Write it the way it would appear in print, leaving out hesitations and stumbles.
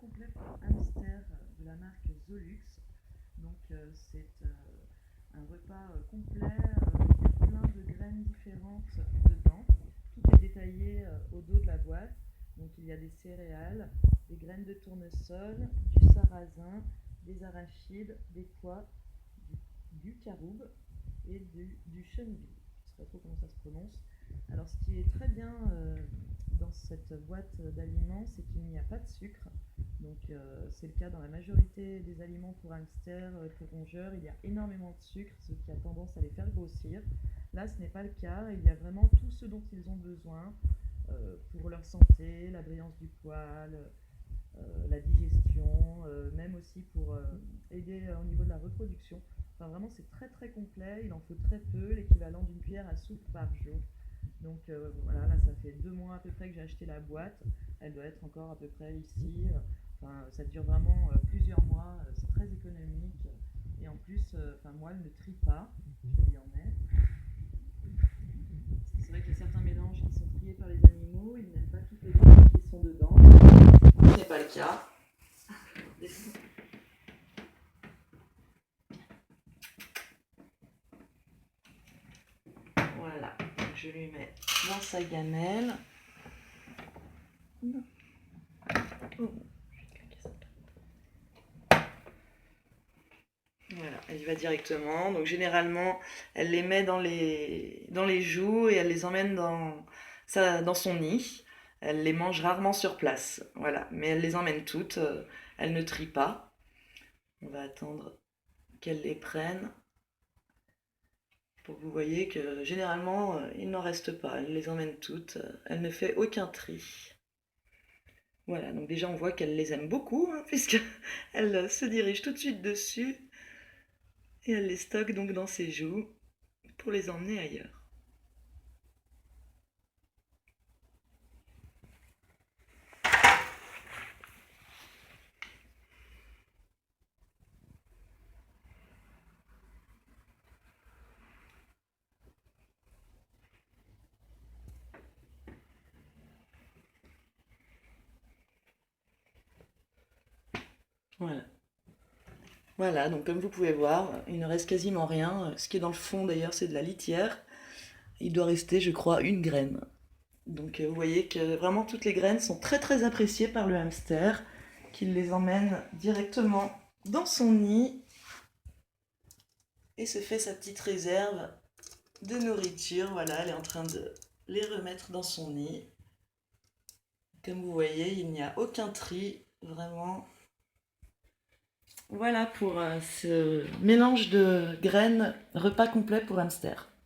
complet pour hamster de la marque Zolux. Donc c'est un repas complet, il y a plein de graines différentes dedans. Tout est détaillé au dos de la boîte. Donc il y a des céréales, des graines de tournesol, du sarrasin, des arachides, des pois, du caroube et du chenille. Je ne sais pas trop comment ça se prononce. Alors ce qui est très bien dans cette boîte d'aliments, c'est qu'il n'y a pas de sucre. Donc c'est le cas dans la majorité des aliments pour hamsters, pour rongeurs. Il y a énormément de sucre, ce qui a tendance à les faire grossir. Là, ce n'est pas le cas. Il y a vraiment tout ce dont ils ont besoin pour leur santé, la brillance du poil, la digestion, même aussi pour aider au niveau de la reproduction. Enfin, vraiment, c'est très très complet. Il en faut très peu, l'équivalent d'une cuillère à soupe par jour. Donc voilà, là, ça fait 2 mois à peu près que j'ai acheté la boîte. Elle doit être encore à peu près ici. Enfin, ça dure vraiment plusieurs mois. C'est très économique. Et en plus, moi, elle ne trie pas. Je vais y en mettre. C'est vrai qu'il y a certains mélanges qui sont triés par les animaux. Ils n'aiment pas toutes les graines qui sont dedans. Ce n'est pas le cas. Voilà, donc je lui mets dans sa gamelle. Voilà, elle y va directement. Donc généralement, elle les met dans les joues et elle les emmène dans son nid. Elle les mange rarement sur place. Voilà, mais elle les emmène toutes. Elle ne trie pas. On va attendre qu'elle les prenne pour que vous voyez que généralement, il n'en reste pas. Elle les emmène toutes. Elle ne fait aucun tri. Voilà, donc déjà on voit qu'elle les aime beaucoup, hein, puisqu'elle se dirige tout de suite dessus et elle les stocke donc dans ses joues pour les emmener ailleurs. Voilà. Voilà, donc comme vous pouvez voir, il ne reste quasiment rien. Ce qui est dans le fond d'ailleurs, c'est de la litière. Il doit rester, je crois, une graine. Donc vous voyez que vraiment toutes les graines sont très très appréciées par le hamster, qu'il les emmène directement dans son nid et se fait sa petite réserve de nourriture. Voilà, elle est en train de les remettre dans son nid. Comme vous voyez, il n'y a aucun tri, vraiment. Voilà pour ce mélange de graines repas complet pour hamster.